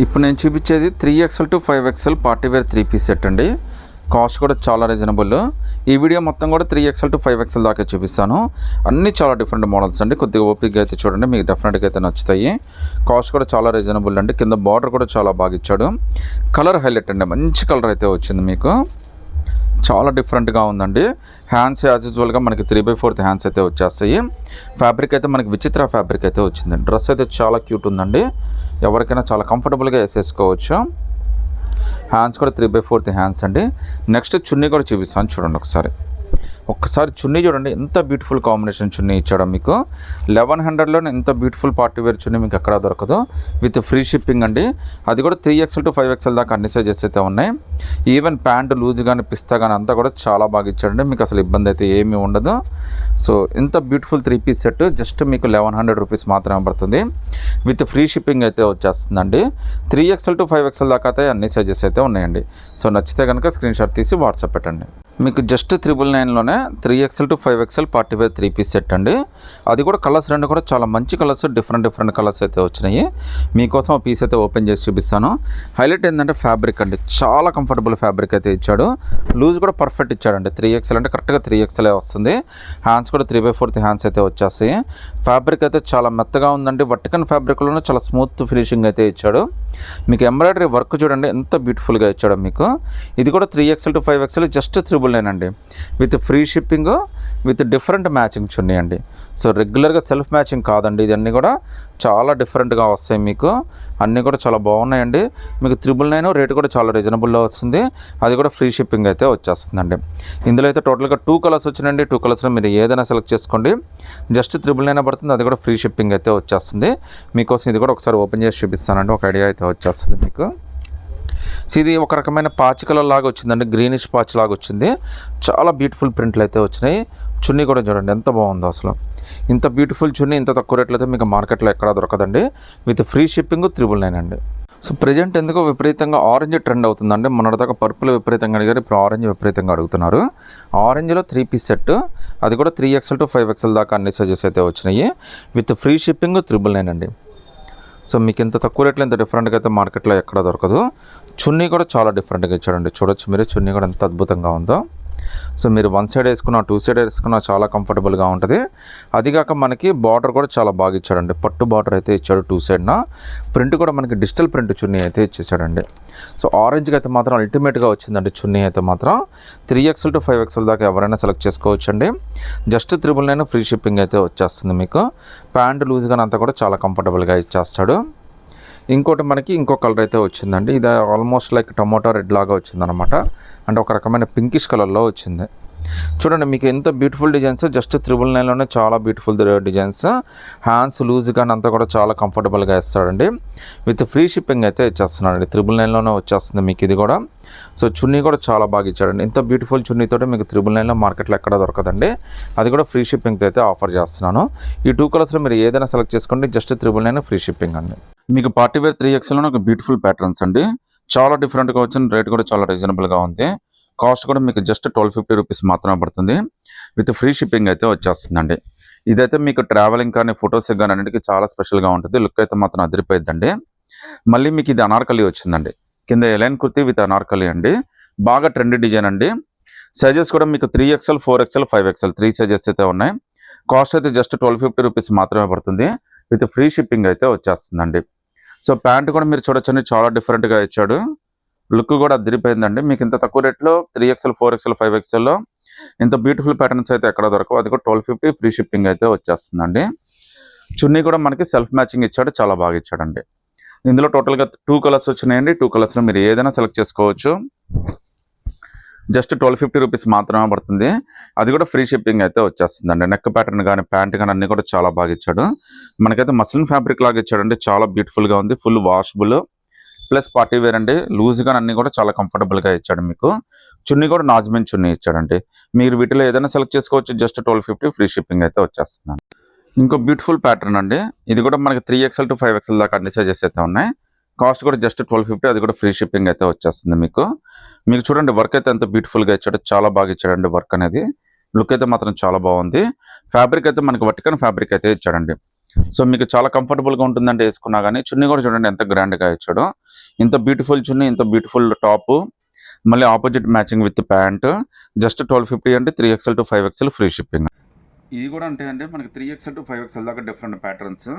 ఇప్పుడు నేను చూపించేది 3XL to 5XL party wear 3 piece set అండి. కాస్ట్ కూడా చాలా రీజనబుల్. ఈ వీడియో మొత్తం కూడా 3XL to 5XL దాకా చూపిస్తాను. అన్నీ చాలా డిఫరెంట్ మోడల్స్ అండి. కొద్దిగా ఓపిక్గా అయితే చూడండి, మీకు డెఫినెట్గా అయితే నచ్చుతాయి. కాస్ట్ కూడా చాలా రీజనబుల్ అండి. కింద బార్డర్ కూడా చాలా బాగా ఇచ్చాడు. కలర్ హైలైట్ అండి, మంచి కలర్ అయితే వచ్చింది మీకు. చాలా డిఫరెంట్గా ఉందండి. హ్యాండ్స్ యాజ్ యూజువల్గా మనకి 3/4 హ్యాండ్స్ అయితే వచ్చేస్తాయి. ఫ్యాబ్రిక్ అయితే మనకి విచిత్ర ఫ్యాబ్రిక్ అయితే వచ్చింది. డ్రెస్ అయితే చాలా క్యూట్ ఉందండి. ఎవరికైనా చాలా కంఫర్టబుల్గా వేసేసుకోవచ్చు. హ్యాండ్స్ కూడా 3/4 హ్యాండ్స్ అండి. నెక్స్ట్ చున్నీ కూడా చూపిస్తాను చూడండి ఒకసారి. చున్నీ చూడండి, ఎంత బ్యూటిఫుల్ కాంబినేషన్ చున్నీ ఇచ్చాడో మీకు. 1100లోనే ఎంత బ్యూటిఫుల్ పార్టీ వేర్ చున్నీ మీకు ఎక్కడ దొరకదు. విత్ ఫ్రీ షిప్పింగ్ అండి. అది కూడా 3XL to 5XL దాకా అన్ని సైజెస్ అయితే ఉన్నాయి. ఈవెన్ ప్యాంట్ లూజ్ కానీ పిస్తా కానీ అంతా కూడా చాలా బాగా ఇచ్చాడండి. మీకు అసలు ఇబ్బంది అయితే ఏమీ ఉండదు. సో ఇంత బ్యూటిఫుల్ 3 పీస్ సెట్ జస్ట్ మీకు 1100 రూపీస్ మాత్రమే పడుతుంది. విత్ ఫ్రీ షిప్పింగ్ అయితే వచ్చేస్తుందండి. 3XL to 5XL దాకా అయితే అన్ని సైజెస్ అయితే ఉన్నాయండి. సో నచ్చితే కనుక స్క్రీన్ షాట్ తీసి వాట్సాప్ పెట్టండి. మీకు జస్ట్ 999లోనే 3XL to 5XL party wear 3 piece set అండి. అది కూడా కలర్స్ రెండు కూడా చాలా మంచి కలర్స్, డిఫరెంట్ కలర్స్ అయితే వచ్చినాయి. మీకోసం ఆ పీస్ అయితే ఓపెన్ చేసి చూపిస్తాను. హైలైట్ ఏంటంటే ఫ్యాబ్రిక్ అండి, చాలా కంఫర్టబుల్ ఫ్యాబ్రిక్ అయితే ఇచ్చాడు. లూజ్ కూడా పర్ఫెక్ట్ ఇచ్చాడండి. 3XL అంటే కరెక్ట్గా 3XL వస్తుంది. హ్యాండ్స్ కూడా 3/4 హ్యాండ్స్ అయితే వచ్చేస్తాయి. ఫ్యాబ్రిక్ అయితే చాలా మెత్తగా ఉందండి. వర్టికన్ ఫ్యాబ్రిక్లోనే చాలా స్మూత్ ఫినిషింగ్ అయితే ఇచ్చాడు. మీకు ఎంబ్రాయిడరీ వర్క్ చూడండి ఎంత బ్యూటిఫుల్గా ఇచ్చాడు మీకు. ఇది కూడా 3XL to 5XL జస్ట్ 999 అండి. With free shipping, with different matching చున్నీ అండి. సో రెగ్యులర్గా సెల్ఫ్ మ్యాచింగ్ కాదండి, ఇదన్నీ కూడా చాలా డిఫరెంట్గా వస్తాయి మీకు. అన్నీ కూడా చాలా బాగున్నాయండి. మీకు 999 రేటు కూడా చాలా రీజనబుల్లో వస్తుంది. అది కూడా ఫ్రీ షిప్పింగ్ అయితే వచ్చేస్తుందండి. ఇందులో అయితే టోటల్గా 2 కలర్స్ వచ్చినాయండి. 2 కలర్స్లో మీరు ఏదైనా సెలెక్ట్ చేసుకోండి. జస్ట్ 999 పడుతుంది. అది కూడా ఫ్రీ షిప్పింగ్ అయితే వచ్చేస్తుంది. మీకోసం ఇది కూడా ఒకసారి ఓపెన్ చేసి చూపిస్తానండి, ఒక ఐడియా అయితే వచ్చేస్తుంది మీకు. సో ఇది ఒక రకమైన పాచి కలర్ లాగా వచ్చిందండి, గ్రీనిష్ పాచ్ లాగా వచ్చింది. చాలా బ్యూటిఫుల్ ప్రింట్లు అయితే వచ్చినాయి. చున్నీ కూడా చూడండి ఎంత బాగుందో అసలు. ఇంత బ్యూటిఫుల్ చున్నీ ఇంత తక్కువ రేట్లో అయితే మీకు మార్కెట్లో ఎక్కడా దొరకదండి. విత్ ఫ్రీ షిప్పింగ్ 999 అండి. సో ప్రజెంట్ ఎందుకో విపరీతంగా ఆరెంజ్ ట్రెండ్ అవుతుందండి. మొన్నటిదాకా పర్పుల్ విపరీతంగా అడిగారు, ఇప్పుడు ఆరెంజ్ విపరీతంగా అడుగుతున్నారు. ఆరెంజ్లో 3 పీస్ సెట్, అది కూడా 3XL to 5XL దాకా అన్ని సైజెస్ అయితే వచ్చినాయి. విత్ ఫ్రీ షిప్పింగ్ 999 అండి. సో మీకు ఇంత తక్కువ రేట్లో ఇంత డిఫరెంట్గా అయితే మార్కెట్లో ఎక్కడ దొరకదు. చున్నీ కూడా చాలా డిఫరెంట్గా ఇచ్చాడండి. చూడొచ్చు మీరు, చున్నీ కూడా ఎంత అద్భుతంగా ఉందో. సో మీరు 1 సైడ్ వేసుకున్నా 2 సైడ్ వేసుకున్నా చాలా కంఫర్టబుల్గా ఉంటుంది. అదిగాక మనకి బార్డర్ కూడా చాలా బాగా ఇచ్చాడండి. పట్టు బార్డర్ అయితే ఇచ్చాడు 2 సైడ్న. ప్రింట్ కూడా మనకి డిజిటల్ ప్రింట్ చున్నీ అయితే ఇచ్చేసాడండి. సో ఆరెంజ్కి అయితే మాత్రం అల్టిమేట్గా వచ్చిందండి చున్నీ అయితే మాత్రం. 3XL to 5XL దాకా ఎవరైనా సెలెక్ట్ చేసుకోవచ్చు అండి. జస్ట్ 999 ఫ్రీ షిప్పింగ్ అయితే వచ్చేస్తుంది మీకు. ప్యాంట్ లూజ్గా అంతా కూడా చాలా కంఫర్టబుల్గా ఇచ్చేస్తాడు. ఇంకోటి మనకి ఇంకో కలర్ అయితే వచ్చిందండి. ఇది ఆల్మోస్ట్ లైక్ టమోటా రెడ్ లాగా వచ్చిందనమాట. అంటే ఒక రకమైన పింకిష్ కలర్లో వచ్చింది. చూడండి మీకు ఎంత బ్యూటిఫుల్ డిజైన్స్. జస్ట్ 999లోనే చాలా బ్యూటిఫుల్ డిజైన్స్. హ్యాండ్స్ లూజ్ కానీ అంతా కూడా చాలా కంఫర్టబుల్గా ఇస్తాడండి. విత్ ఫ్రీ షిప్పింగ్ అయితే ఇచ్చేస్తున్నాడండి. 999లోనే వచ్చేస్తుంది మీకు ఇది కూడా. సో చున్నీ కూడా చాలా బాగా ఇచ్చాడండి. ఇంత బ్యూటిఫుల్ చున్నీతో మీకు 999లో మార్కెట్లో ఎక్కడ దొరకదండి. అది కూడా ఫ్రీ షిప్పింగ్తో అయితే ఆఫర్ చేస్తున్నాను. ఈ 2 కలర్స్లో మీరు ఏదైనా సెలెక్ట్ చేసుకోండి. జస్ట్ 999 ఫ్రీ షిప్పింగ్ అండి. మీకు పార్టీ వేర్ 3XLలో ఒక బ్యూటిఫుల్ ప్యాటర్న్స్ అండి. చాలా డిఫరెంట్గా వచ్చింది. రేట్ కూడా చాలా రీజనబుల్గా ఉంది. కాస్ట్ కూడా మీకు జస్ట్ 1250 రూపీస్ మాత్రమే పడుతుంది. విత్ ఫ్రీ షిప్పింగ్ అయితే వచ్చేస్తుందండి. ఇదైతే మీకు ట్రావెలింగ్ కానీ ఫొటోస్ కానీ అన్నిటికీ చాలా స్పెషల్గా ఉంటుంది. లుక్ అయితే మాత్రం అదిరిపోయిద్దండి. మళ్ళీ మీకు ఇది అనార్కలి వచ్చిందండి. కింద ఎలైన్ కుర్తీ విత్ అనార్కలి అండి. బాగా ట్రెండీ డిజైన్ అండి. సైజెస్ కూడా మీకు 3XL, 4XL, 5XL 3 సైజెస్ అయితే ఉన్నాయి. కాస్ట్ అయితే జస్ట్ 1250 రూపీస్ మాత్రమే పడుతుంది. విత్ ఫ్రీ షిప్పింగ్ అయితే వచ్చేస్తుందండి. సో ప్యాంట్ కూడా మీరు చూడొచ్చండి, చాలా డిఫరెంట్గా ఇచ్చాడు. లుక్ కూడా అదిరిపోయిందండి. మీకు ఇంత తక్కువ రేట్లో 3XL, 4XL, 5XLలో ఇంత బ్యూటిఫుల్ ప్యాటర్న్స్ అయితే ఎక్కడ దొరకవు. అది కూడా 1250 ఫ్రీ షిప్పింగ్ అయితే వచ్చేస్తుందండి. చున్నీ కూడా మనకి సెల్ఫ్ మ్యాచింగ్ ఇచ్చాడు, చాలా బాగా ఇచ్చాడండి. ఇందులో టోటల్గా 2 కలర్స్ వచ్చినాయండి. 2 కలర్స్లో మీరు ఏదైనా సెలెక్ట్ చేసుకోవచ్చు. జస్ట్ 1250 రూపీస్ మాత్రమే పడుతుంది. అది కూడా ఫ్రీ షిప్పింగ్ అయితే వచ్చేస్తుందండి. నెక్ ప్యాటర్న్ కానీ ప్యాంట్ కానీ అన్నీ కూడా చాలా బాగా ఇచ్చాడు. మనకైతే మస్లిన్ ఫ్యాబ్రిక్ లాగా ఇచ్చాడండి. చాలా బ్యూటిఫుల్గా ఉంది. Full washable plus party wear అండి. లూజ్గా అన్నీ కూడా చాలా కంఫర్టబుల్గా ఇచ్చాడు మీకు. చున్నీ కూడా నాజ్మిన్ చున్నీ ఇచ్చాడండి. మీరు వీటిలో ఏదైనా సెలెక్ట్ చేసుకోవచ్చు. జస్ట్ 1250 ఫ్రీ షిప్పింగ్ అయితే వచ్చేస్తున్నాను. ఇంకో బ్యూటిఫుల్ ప్యాటర్న్ అండి. ఇది కూడా మనకి 3XL to 5XL దాకా అన్ని సైజెస్ అయితే ఉన్నాయి. కాస్ట్ కూడా జస్ట్ 1250. అది కూడా ఫ్రీ షిప్పింగ్ అయితే వచ్చేస్తుంది మీకు. మీకు చూడండి వర్క్ అయితే ఎంత బ్యూటిఫుల్గా ఇచ్చాడు, చాలా బాగా ఇచ్చాడండి వర్క్ అనేది. లుక్ అయితే మాత్రం చాలా బాగుంది. ఫ్యాబ్రిక్ అయితే మనకి వర్టికన్ ఫ్యాబ్రిక్ అయితే ఇచ్చాడండి. సో మీకు చాలా కంఫర్టబుల్గా ఉంటుందంటే వేసుకున్నా కానీ. చున్నీ కూడా చూడండి ఎంత గ్రాండ్గా ఇచ్చాడు. ఇంత బ్యూటిఫుల్ చున్నీ, ఇంత బ్యూటిఫుల్ టాప్, మళ్ళీ opposite matching with pant. Just 1250 అంటే 3XL to 5XL free shipping. ఇది కూడా అంటే మనకి 3XL to 5XL దాకా డిఫరెంట్ ప్యాటర్న్స్.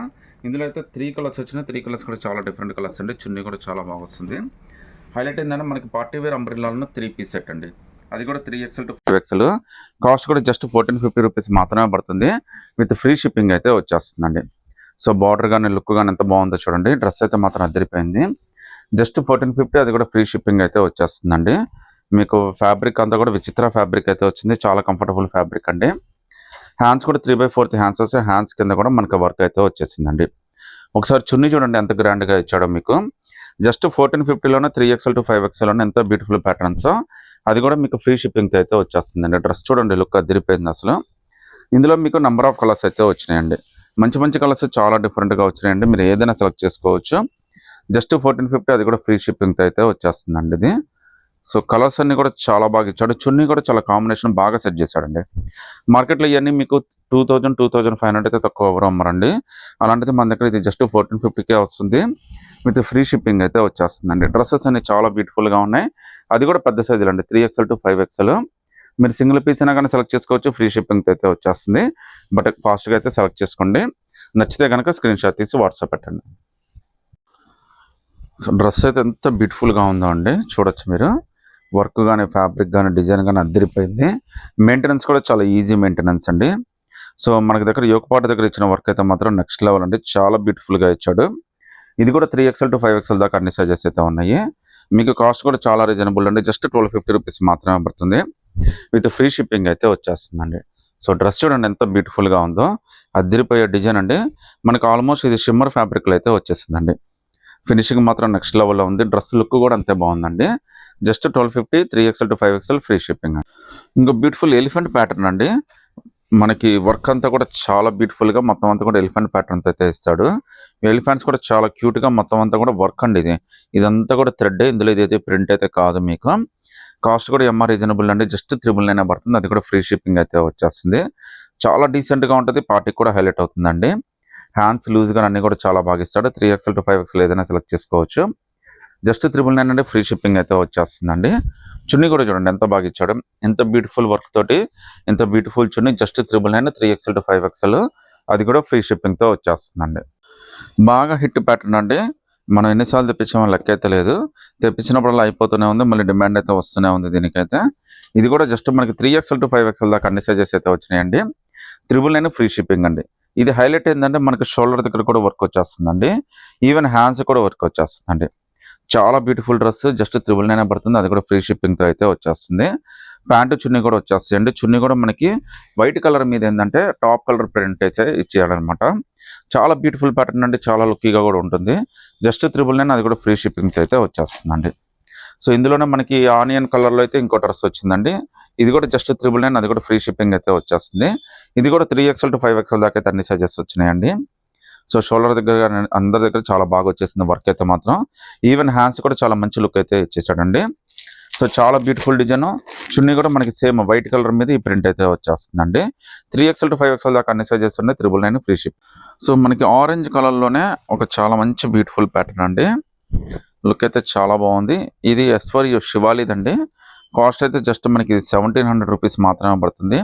ఇందులో అయితే 3 కలర్స్ వచ్చినాయి. 3 కలర్స్ కూడా చాలా డిఫరెంట్ కలర్స్ అండి. చున్నీ కూడా చాలా బాగా వస్తుంది. హైలైట్ ఏంటంటే మనకి పార్టీ వేర్ అంబ్రెల్లాలో 3 పీస్ సెట్ అండి. అది కూడా 3XL to 5XL. కాస్ట్ కూడా జస్ట్ 1450 రూపీస్ మాత్రమే పడుతుంది. విత్ ఫ్రీ షిప్పింగ్ అయితే వచ్చేస్తుందండి. సో బార్డర్ కానీ లుక్ కానీ ఎంత బాగుందో చూడండి. డ్రెస్ అయితే మాత్రం అదిరిపోయింది. జస్ట్ 1450, అది కూడా ఫ్రీ షిప్పింగ్ అయితే వచ్చేస్తుందండి. మీకు ఫ్యాబ్రిక్ అంతా కూడా విచిత్ర ఫ్యాబ్రిక్ అయితే వచ్చింది. చాలా కంఫర్టబుల్ ఫ్యాబ్రిక్ అండి. హ్యాండ్స్ కూడా 3/4 హ్యాండ్స్ వస్తాయి. హ్యాండ్స్ కింద కూడా మనకి వర్క్ అయితే వచ్చేసిందండి. ఒకసారి చున్నీ చూడండి ఎంత గ్రాండ్గా ఇచ్చాడో మీకు. జస్ట్ 1450లోనే 3XL to 5XL ఎంత బ్యూటిఫుల్ ప్యాటర్న్స్. అది కూడా మీకు ఫ్రీ షిప్పింగ్తో అయితే వచ్చేస్తుందండి. డ్రెస్ చూడండి లుక్ అదిరిపోయింది అసలు. ఇందులో మీకు నెంబర్ ఆఫ్ కలర్స్ అయితే వచ్చినాయండి. మంచి మంచి కలర్స్ చాలా డిఫరెంట్గా వచ్చినాయండి. మీరు ఏదైనా సెలెక్ట్ చేసుకోవచ్చు. జస్ట్ 1450, అది కూడా ఫ్రీ షిప్పింగ్తో అయితే వచ్చేస్తుందండి ఇది. సో కలర్స్ అన్ని కూడా చాలా బాగా ఇచ్చాడు. చున్నీ కూడా చాలా కాంబినేషన్ బాగా సెట్ చేశాడండి. మార్కెట్లో ఇవన్నీ మీకు 2000, 2500 అయితే తక్కువ ఎవరు అమ్మరండి. అలాంటిది మన దగ్గర ఇది జస్ట్ 1450కే వస్తుంది. విత్ ఫ్రీ షిప్పింగ్ అయితే వచ్చేస్తుందండి. డ్రెస్సెస్ అన్ని చాలా బ్యూటిఫుల్గా ఉన్నాయి. అది కూడా పెద్ద సైజులు అండి, 3XL to 5XL. మీరు సింగిల్ పీస్ అయినా కానీ సెలెక్ట్ చేసుకోవచ్చు. ఫ్రీ షిప్పింగ్తో అయితే వచ్చేస్తుంది. బట్ ఫాస్ట్గా అయితే సెలెక్ట్ చేసుకోండి. నచ్చితే కనుక స్క్రీన్ షాట్ తీసి వాట్సాప్ పెట్టండి. సో డ్రెస్ అయితే ఎంత బ్యూటిఫుల్గా ఉందో అండి, చూడొచ్చు మీరు. వర్క్ కానీ ఫ్యాబ్రిక్ కానీ డిజైన్ కానీ అద్దరిపోయింది. మెయింటెనెన్స్ కూడా చాలా ఈజీ మెయింటెనెన్స్ అండి. సో మనకి దగ్గర యోగపాట దగ్గర ఇచ్చిన వర్క్ అయితే మాత్రం నెక్స్ట్ లెవెల్ అండి. చాలా బ్యూటిఫుల్గా ఇచ్చాడు. ఇది కూడా 3XL to 5XL దాకా అన్ని సైజెస్ అయితే ఉన్నాయి. మీకు కాస్ట్ కూడా చాలా రీజనబుల్ అండి. జస్ట్ 1250 రూపీస్ మాత్రమే పడుతుంది. విత్ ఫ్రీ షిప్పింగ్ అయితే వచ్చేస్తుందండి. సో డ్రెస్ చూడండి ఎంత బ్యూటిఫుల్గా ఉందో. అద్దరిపోయే డిజైన్ అండి. మనకి ఆల్మోస్ట్ ఇది షిమ్మర్ ఫ్యాబ్రిక్లో అయితే వచ్చేసిందండి. ఫినిషింగ్ మాత్రం నెక్స్ట్ లెవెల్లో ఉంది. డ్రెస్ లుక్ కూడా అంతే బాగుందండి. Just 1250, 3XL to 5XL free shipping. ఇంకో బ్యూటిఫుల్ ఎలిఫెంట్ ప్యాటర్న్ అండి. మనకి వర్క్ అంతా కూడా చాలా బ్యూటిఫుల్గా మొత్తం అంతా కూడా ఎలిఫెంట్ ప్యాటర్న్తో అయితే ఇస్తాడు. ఎలిఫెంట్స్ కూడా చాలా క్యూట్గా మొత్తం అంతా కూడా వర్క్ అండి. ఇదంతా కూడా థ్రెడ్. ఇందులో ఇదైతే ప్రింట్ అయితే కాదు. మీకు కాస్ట్ కూడా ఎంఆర్ రీజనబుల్ అండి. జస్ట్ 999 పడుతుంది. అది కూడా ఫ్రీ షిప్పింగ్ అయితే వచ్చేస్తుంది. చాలా డీసెంట్గా ఉంటుంది. పార్టీకి కూడా హైలైట్ అవుతుందండి. హ్యాండ్స్ లూజ్గా అన్ని కూడా చాలా బాగా ఇస్తాడు. 3XL to 5XL ఏదైనా సెలెక్ట్ చేసుకోవచ్చు. జస్ట్ 999 అంటే ఫ్రీ షిప్పింగ్ అయితే వచ్చేస్తుందండి. చున్నీ కూడా చూడండి ఎంత బాగా ఇచ్చాడు. ఎంత బ్యూటిఫుల్ వర్క్ తోటి ఎంత beautiful chunni. Just 999, 3XL to 5XL. అది కూడా ఫ్రీ షిప్పింగ్తో వచ్చేస్తుందండి. బాగా హిట్ ప్యాటర్న్ అండి. మనం ఎన్నిసార్లు తెప్పించామో లెక్క అయితే లేదు. తెప్పించినప్పుడల్లా అయిపోతూనే ఉంది. మళ్ళీ డిమాండ్ అయితే వస్తూనే ఉంది దీనికైతే. ఇది కూడా జస్ట్ మనకి 3XL to 5XL దాకా అన్ని సైజెస్ అయితే వచ్చినాయండి. 999 ఫ్రీ షిప్పింగ్ అండి. ఇది హైలైట్ ఏంటంటే మనకి షోల్డర్ దగ్గర కూడా వర్క్ వచ్చేస్తుందండి. ఈవెన్ హ్యాండ్స్ కూడా వర్క్ వచ్చేస్తుందండి. చాలా బ్యూటిఫుల్ డ్రెస్. జస్ట్ 999 పడుతుంది. అది కూడా ఫ్రీ షిప్పింగ్తో అయితే వచ్చేస్తుంది. ప్యాంటు చున్నీ కూడా వచ్చేస్తాయండి. చున్నీ కూడా మనకి వైట్ కలర్ మీద ఏంటంటే టాప్ కలర్ ప్రింట్ అయితే ఇచ్చేయాలన్నమాట. చాలా బ్యూటిఫుల్ ప్యాటర్న్ అండి. చాలా లుక్కీగా కూడా ఉంటుంది. జస్ట్ 999, అది కూడా ఫ్రీ షిప్పింగ్తో అయితే వచ్చేస్తుందండి. సో ఇందులోనే మనకి ఆనియన్ కలర్లో అయితే ఇంకో డ్రెస్ వచ్చిందండి. ఇది కూడా జస్ట్ 999, అది కూడా ఫ్రీ షిప్పింగ్ అయితే వచ్చేస్తుంది. ఇది కూడా 3XL to 5XL దాకా అయితే అన్ని సైజెస్ వచ్చినాయండి. సో షోల్డర్ దగ్గర అందరి దగ్గర చాలా బాగా వచ్చేసింది వర్క్ అయితే మాత్రం. ఈవెన్ హ్యాండ్స్ కూడా చాలా మంచి లుక్ అయితే ఇచ్చేసాడండి. సో చాలా బ్యూటిఫుల్ డిజైన్. చున్నీ కూడా మనకి సేమ్ వైట్ కలర్ మీద ఈ ప్రింట్ అయితే వచ్చేస్తుందండి. 3XL to 5XL దాకా అన్ని సైజెస్ ఉన్నాయి. 999 ఫ్రీ షిప్. సో మనకి ఆరెంజ్ కలర్లోనే ఒక చాలా మంచి బ్యూటిఫుల్ ప్యాటర్న్ అండి. లుక్ అయితే చాలా బాగుంది. ఇది ఎస్ఫర్ శివాలిదండి. కాస్ట్ అయితే జస్ట్ మనకి 1700 రూపీస్ మాత్రమే పడుతుంది.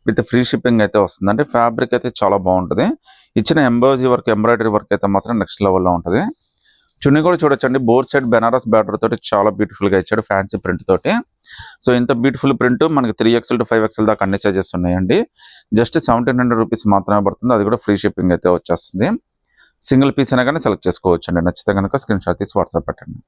విత్ ఫ్రీ షిప్పింగ్ అయితే వస్తుందండి. ఫ్యాబ్రిక్ అయితే చాలా బాగుంటుంది. ఇచ్చిన ఎంబ్రాయిడరీ వర్క్ అయితే మాత్రం నెక్స్ట్ లెవెల్లో ఉంటుంది. చున్నీ కూడా చూడొచ్చండి. బోర్డ్ సైడ్ బెనారస్ బ్యాటర్ తోటి చాలా బ్యూటిఫుల్గా ఇచ్చాడు. ఫ్యాన్సీ ప్రింట్ తోటి. సో ఇంత బ్యూటిఫుల్ ప్రింట్ మనకి 3XL to 5XL దాకా అన్ని సైజెస్ ఉన్నాయండి. జస్ట్ 1700 రూపీస్ మాత్రమే పడుతుంది. అది కూడా ఫ్రీ షిప్పింగ్ అయితే వచ్చేస్తుంది. సింగిల్ పీస్ అయినా కానీ సెలెక్ట్ చేసుకోవచ్చు అండి. నచ్చితే కనుక స్క్రీన్ షాట్ తీసి వాట్సాప్ పెట్టండి.